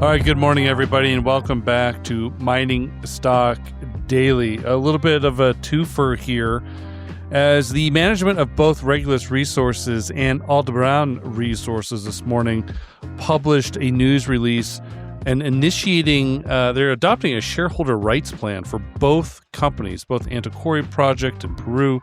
All right, good morning, everybody, and welcome back to Mining Stock Daily. A little bit of a twofer here, as the management of both Regulus Resources and Aldebaran Resources this morning published a news release and they're adopting a shareholder rights plan for both companies, both Antiquary Project in Peru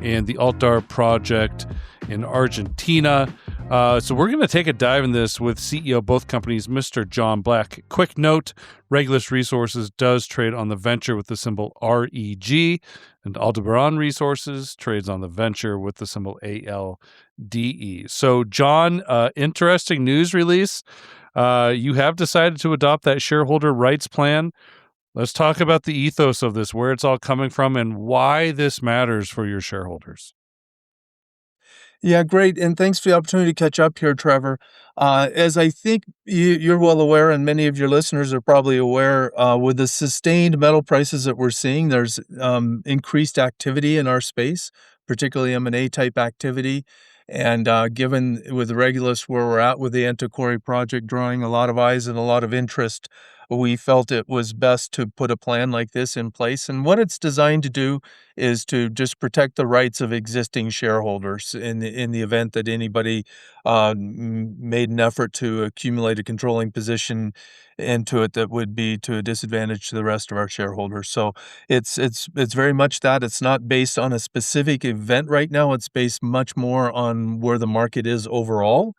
and the Altar Project in Argentina. So we're going to take a dive in this with CEO of both companies, Mr. John Black. Quick note, Regulus Resources does trade on the venture with the symbol REG, and Aldebaran Resources trades on the venture with the symbol ALDE. So, John, interesting news release. You have decided to adopt that shareholder rights plan. Let's talk about the ethos of this, where it's all coming from, and why this matters for your shareholders. Yeah, great. And thanks for the opportunity to catch up here, Trevor. As I think you're well aware, and many of your listeners are probably aware, with the sustained metal prices that we're seeing, there's increased activity in our space, particularly M&A type activity. And given with Regulus where we're at with the Antiquary project drawing a lot of eyes and a lot of interest, we felt it was best to put a plan like this in place. And what it's designed to do is to just protect the rights of existing shareholders in the event that anybody made an effort to accumulate a controlling position into it that would be to a disadvantage to the rest of our shareholders. So it's very much that. It's not based on a specific event right now. It's based much more on where the market is overall.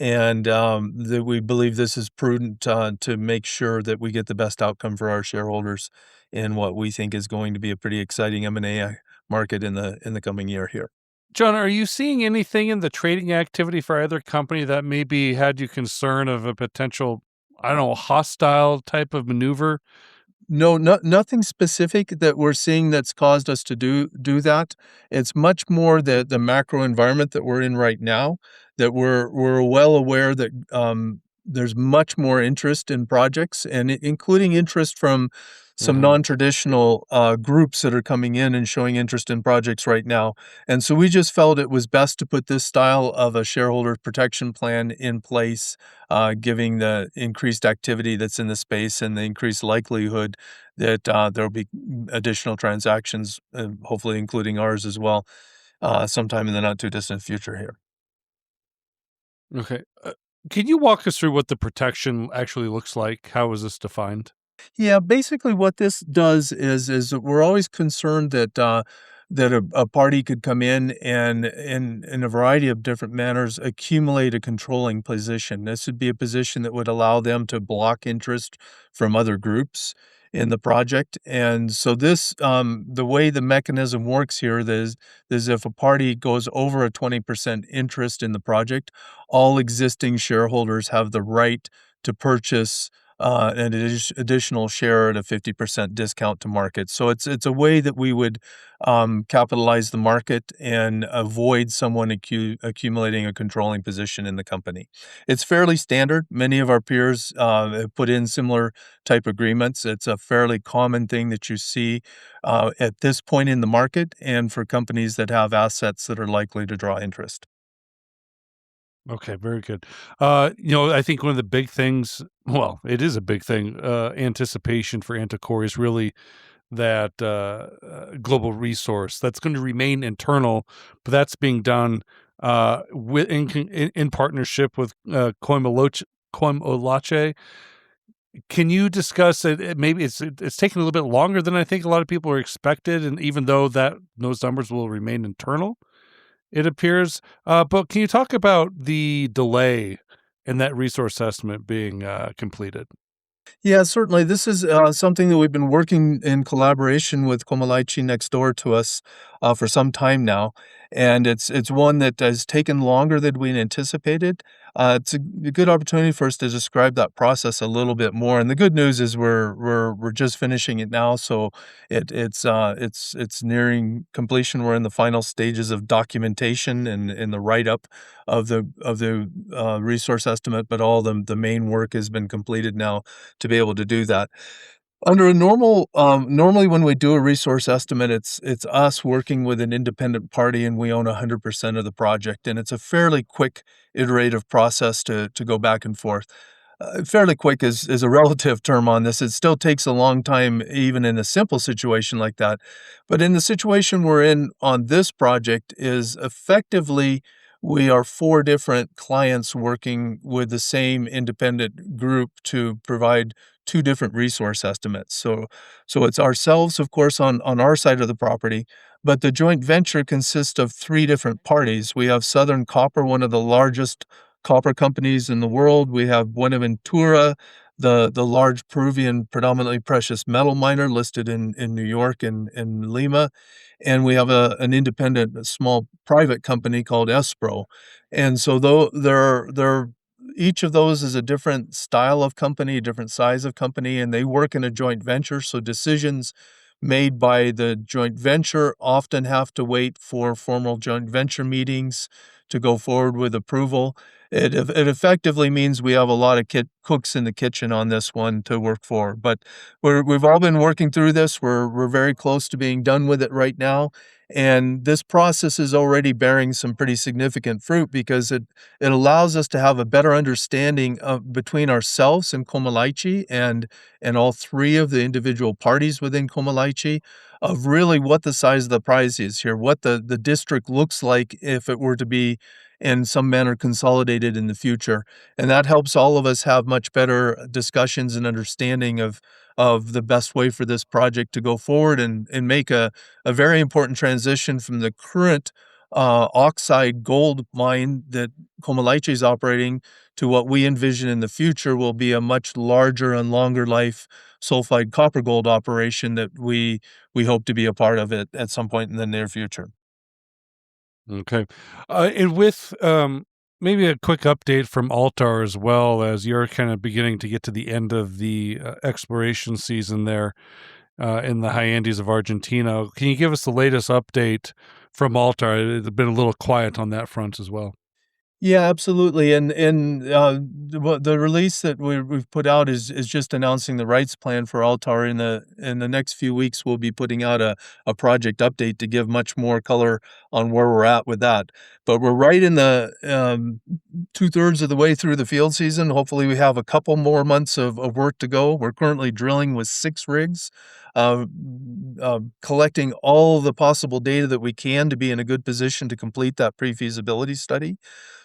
And that we believe this is prudent to make sure that we get the best outcome for our shareholders in what we think is going to be a pretty exciting M&A market in the coming year here. John, are you seeing anything in the trading activity for either company that maybe had you concern of a potential, hostile type of maneuver? No, nothing specific that we're seeing that's caused us to do that. It's much more the macro environment that we're in right now, that we're well aware that there's much more interest in projects, and including interest from some non-traditional groups that are coming in and showing interest in projects right now. And so we just felt it was best to put this style of a shareholder protection plan in place, giving the increased activity that's in the space and the increased likelihood that there will be additional transactions, hopefully including ours as well, sometime in the not too distant future here. Okay. Can you walk us through what the protection actually looks like? How is this defined? Yeah, basically what this does is we're always concerned that that a party could come in and in a variety of different manners accumulate a controlling position. This would be a position that would allow them to block interest from other groups in the project. And so this the way the mechanism works here is if a party goes over a 20% interest in the project, all existing shareholders have the right to purchase an additional share at a 50% discount to market. So it's a way that we would capitalize the market and avoid someone accumulating a controlling position in the company. It's fairly standard. Many of our peers have put in similar type agreements. It's a fairly common thing that you see at this point in the market and for companies that have assets that are likely to draw interest. Okay, very good. I think one of the big things, well, it is a big thing, anticipation for Antiquary is really that global resource that's going to remain internal, but that's being done in partnership with Coimolache. Can you discuss it? Maybe it's taking a little bit longer than I think a lot of people are expected, and even though those numbers will remain internal, it appears. But can you talk about the delay in that resource estimate being completed? Yeah, certainly. This is something that we've been working in collaboration with Coimolache next door to us for some time now, and it's one that has taken longer than we anticipated. It's a good opportunity for us to describe that process a little bit more. And the good news is we're just finishing it now, so it's nearing completion. We're in the final stages of documentation and in the write up of the resource estimate, but all the main work has been completed now to be able to do that. Under a normally when we do a resource estimate, it's us working with an independent party, and we own 100% of the project, and it's a fairly quick iterative process to go back and forth. fairly quick is a relative term on this. It still takes a long time, even in a simple situation like that. But in the situation we're in on this project is effectively we are four different clients working with the same independent group to provide two different resource estimates. So it's ourselves, of course, on our side of the property, but the joint venture consists of three different parties. We have Southern Copper, one of the largest copper companies in the world. We have Buenaventura, the large Peruvian predominantly precious metal miner listed in New York and Lima. And we have an independent, a small private company called Espro. And so though they're each of those is a different style of company, a different size of company, and they work in a joint venture. So decisions made by the joint venture often have to wait for formal joint venture meetings to go forward with approval. It effectively means we have a lot of cooks in the kitchen on this one to work for, but we've all been working through this. We're very close to being done with it right now, and this process is already bearing some pretty significant fruit because it allows us to have a better understanding of between ourselves and Comalaiche and all three of the individual parties within Comalaiche of really what the size of the prize is here, what the district looks like if it were to be in some manner consolidated in the future. And that helps all of us have much better discussions and understanding of the best way for this project to go forward and make a very important transition from the current oxide gold mine that Comalaiche is operating to what we envision in the future will be a much larger and longer life sulfide copper gold operation that we hope to be a part of it at some point in the near future. Okay. And with maybe a quick update from Altar as well, as you're kind of beginning to get to the end of the exploration season there in the high Andes of Argentina. Can you give us the latest update from Altar? It's been a little quiet on that front as well. Yeah, absolutely. The release that we've put out is just announcing the rights plan for Altar. In the next few weeks, we'll be putting out a project update to give much more color on where we're at with that. But we're right in the 2/3 of the way through the field season. Hopefully, we have a couple more months of work to go. We're currently drilling with 6 rigs, uh, collecting all the possible data that we can to be in a good position to complete that pre-feasibility study.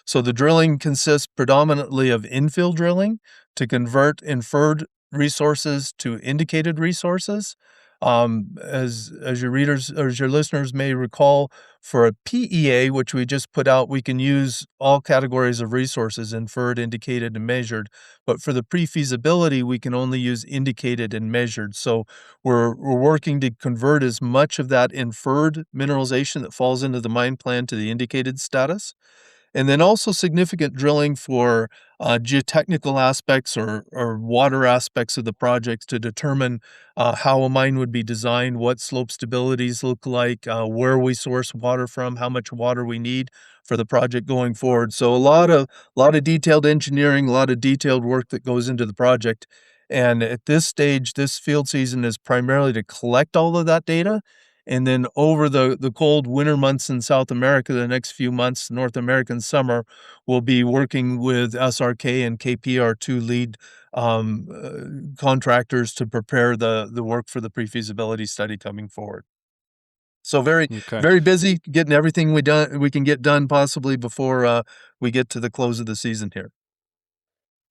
So the drilling consists predominantly of infill drilling to convert inferred resources to indicated resources. As your readers or as your listeners may recall, for a PEA, which we just put out, we can use all categories of resources, inferred, indicated, and measured. But for the pre-feasibility, we can only use indicated and measured. So we're working to convert as much of that inferred mineralization that falls into the mine plan to the indicated status. And then also significant drilling for geotechnical aspects or water aspects of the projects to determine how a mine would be designed, what slope stabilities look like, where we source water from, how much water we need for the project going forward. So a lot of detailed engineering, a lot of detailed work that goes into the project. And at this stage, this field season is primarily to collect all of that data and then over the cold winter months in South America, the next few months, North American summer, we'll be working with SRK and KPR2 lead contractors to prepare the work for the pre-feasibility study coming forward. So very, Okay. very busy getting everything we can get done possibly before we get to the close of the season here.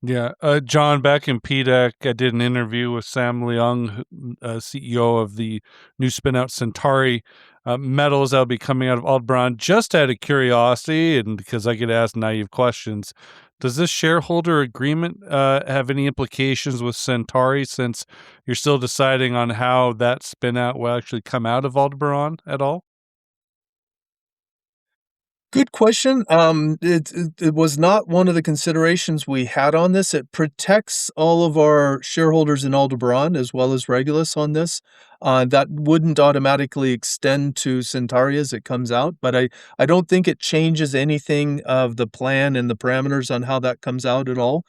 Yeah, John, back in PDAC, I did an interview with Sam Leung, CEO of the new spinout Centauri metals that'll be coming out of Aldebaran. Just out of curiosity, and because I get asked naive questions, does this shareholder agreement have any implications with Centauri since you're still deciding on how that spinout will actually come out of Aldebaran at all? Good question. It was not one of the considerations we had on this. It protects all of our shareholders in Aldebaran as well as Regulus on this. That wouldn't automatically extend to Centauri as it comes out, but I don't think it changes anything of the plan and the parameters on how that comes out at all.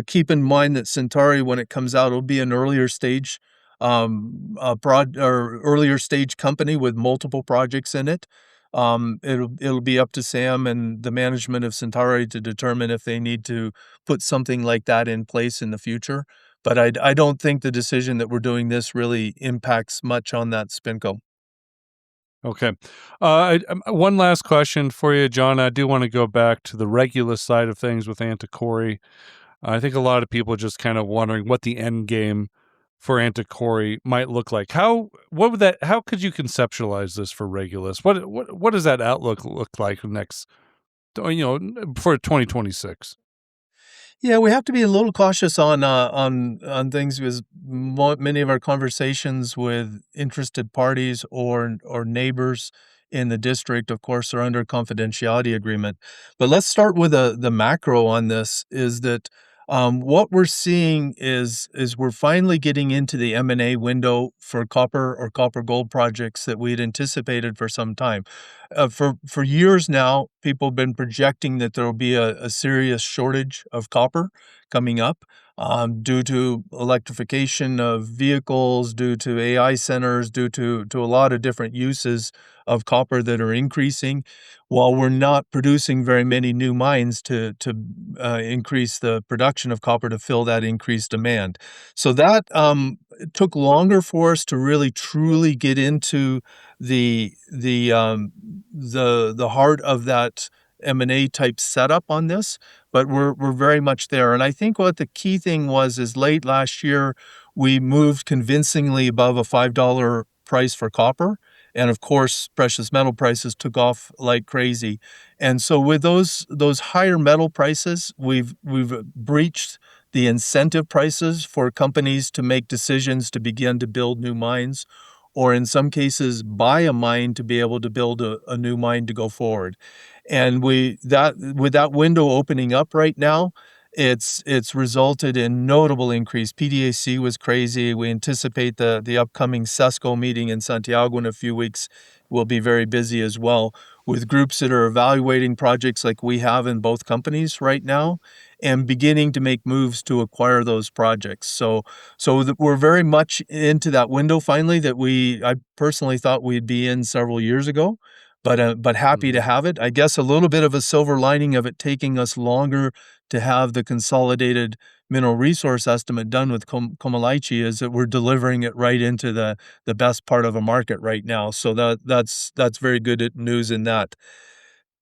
Keep in mind that Centauri, when it comes out, will be an earlier stage broad or earlier stage company with multiple projects in it. It'll be up to Sam and the management of Centauri to determine if they need to put something like that in place in the future. But I don't think the decision that we're doing this really impacts much on that SpinCo. Okay. One last question for you, John. I do want to go back to the Regulus side of things with Antiquary. I think a lot of people are just kind of wondering what the end game for Antiquary might look like. How could you conceptualize this for Regulus? What does that outlook look like next, for 2026? Yeah, we have to be a little cautious on things because many of our conversations with interested parties or neighbors in the district, of course, are under confidentiality agreement. But let's start with the macro on this. Is that what we're seeing is we're finally getting into the M&A window for copper or copper gold projects that we had anticipated for some time. For years now, people have been projecting that there will be a serious shortage of copper coming up due to electrification of vehicles, due to AI centers, due to a lot of different uses of copper that are increasing, while we're not producing very many new mines to increase the production of copper to fill that increased demand. So that it took longer for us to really truly get into the heart of that M&A type setup on this, but we're very much there. And I think what the key thing was is late last year we moved convincingly above a $5 price for copper. And of course, precious metal prices took off like crazy. And so with those higher metal prices, we've breached the incentive prices for companies to make decisions to begin to build new mines, or in some cases buy a mine to be able to build a new mine to go forward. And with that window opening up right now, it's resulted in notable increase. PDAC was crazy. We anticipate the upcoming CESCO meeting in Santiago in a few weeks will be very busy as well, with groups that are evaluating projects like we have in both companies right now and beginning to make moves to acquire those projects. We're very much into that window finally that I personally thought we'd be in several years ago, but happy to Mhm. have it. I guess a little bit of a silver lining of it taking us longer to have the consolidated mineral resource estimate done with Comalaichi is that we're delivering it right into the best part of a market right now. So that's very good news in that.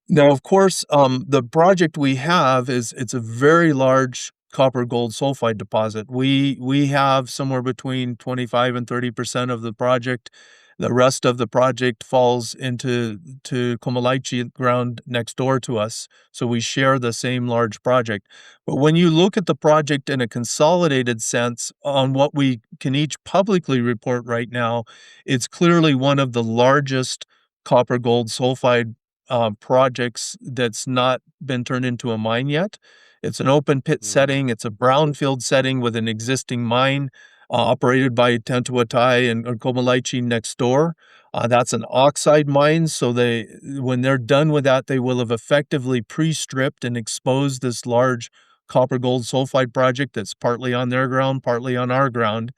Now, of course, the project we have it's a very large copper gold sulfide deposit. We have somewhere between 25 and 30% of the project. The rest of the project falls into Comalaichi ground next door to us, so we share the same large project. But when you look at the project in a consolidated sense on what we can each publicly report right now, it's clearly one of the largest copper gold sulfide projects that's not been turned into a mine yet. It's an open pit Mhm. setting. It's a brownfield setting with an existing mine operated by Tantuatai and Comalaichi next door. That's an oxide mine, so when they're done with that, they will have effectively pre-stripped and exposed this large copper gold sulfide project that's partly on their ground, partly on our ground.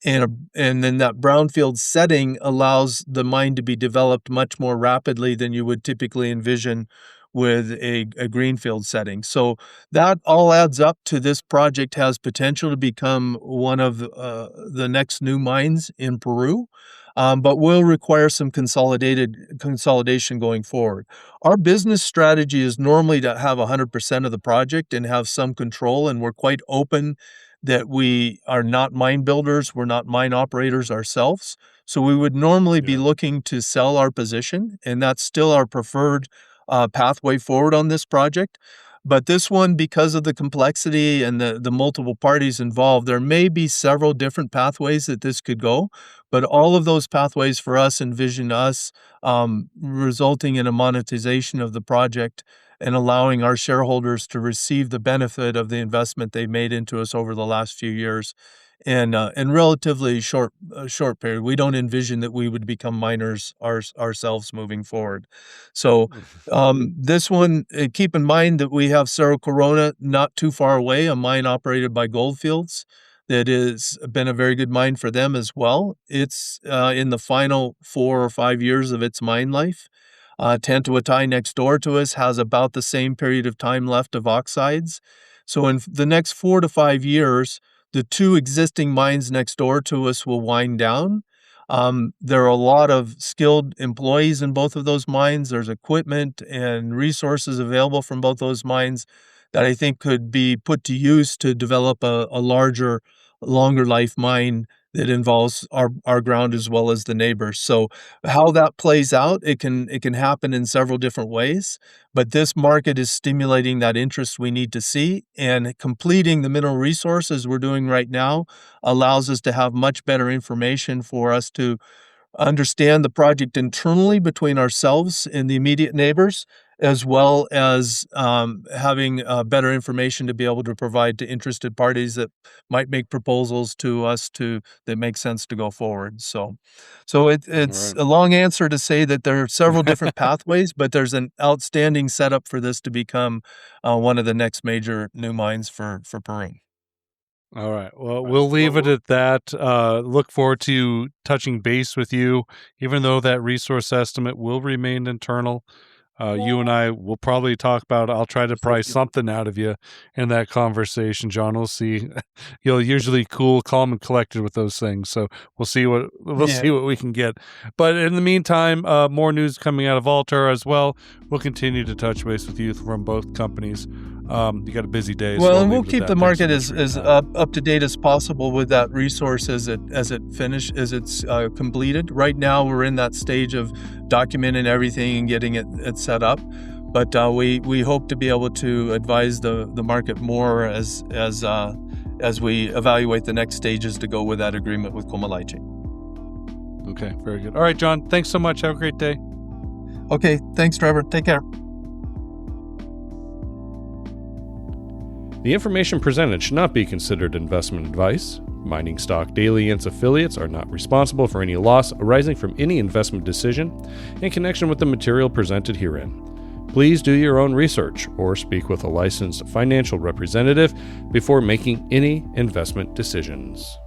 And then that brownfield setting allows the mine to be developed much more rapidly than you would typically envision with a greenfield setting. So that all adds up to this project has potential to become one of the next new mines in Peru, but will require some consolidation going forward. Our business strategy is normally to have 100% of the project and have some control, and we're quite open that we are not mine builders, we're not mine operators ourselves. So we would normally be Yeah. looking to sell our position, and that's still our preferred pathway forward on this project. But this one, because of the complexity and the multiple parties involved, there may be several different pathways that this could go. But all of those pathways for us envision us resulting in a monetization of the project and allowing our shareholders to receive the benefit of the investment they made into us over the last few years in relatively short period. We don't envision that we would become miners ourselves moving forward. So this one, keep in mind that we have Cerro Corona not too far away, a mine operated by Goldfields that has been a very good mine for them as well. It's in the final 4 or 5 years of its mine life. Tantuatai next door to us has about the same period of time left of oxides. So in the next 4 to 5 years, the two existing mines next door to us will wind down. There are a lot of skilled employees in both of those mines. There's equipment and resources available from both those mines that I think could be put to use to develop a larger, longer life mine that involves our ground as well as the neighbors. So how that plays out, it can happen in several different ways, but this market is stimulating that interest we need to see, and completing the mineral resources we're doing right now allows us to have much better information for us to understand the project internally between ourselves and the immediate neighbors, as well as having better information to be able to provide to interested parties that might make proposals to us that make sense to go forward. So it's Right. a long answer to say that there are several different pathways, but there's an outstanding setup for this to become one of the next major new mines for Peru. All right. Well, we'll leave it at that. Look forward to touching base with you, even though that resource estimate will remain internal. You and I will probably talk about, I'll try to pry something out of you in that conversation, John. We'll see. You're usually cool, calm, and collected with those things. So we'll see what we can get. But in the meantime, more news coming out of Altair as well. We'll continue to touch base with you from both companies. You got a busy day. Well, so and we'll keep the market as up to date as possible with that resource as it's completed. Right now, we're in that stage of documenting everything and getting it set up. But we hope to be able to advise the market more as we evaluate the next stages to go with that agreement with Coimolache. Okay, very good. All right, John. Thanks so much. Have a great day. Okay, thanks, Trevor. Take care. The information presented should not be considered investment advice. Mining Stock Daily and its affiliates are not responsible for any loss arising from any investment decision in connection with the material presented herein. Please do your own research or speak with a licensed financial representative before making any investment decisions.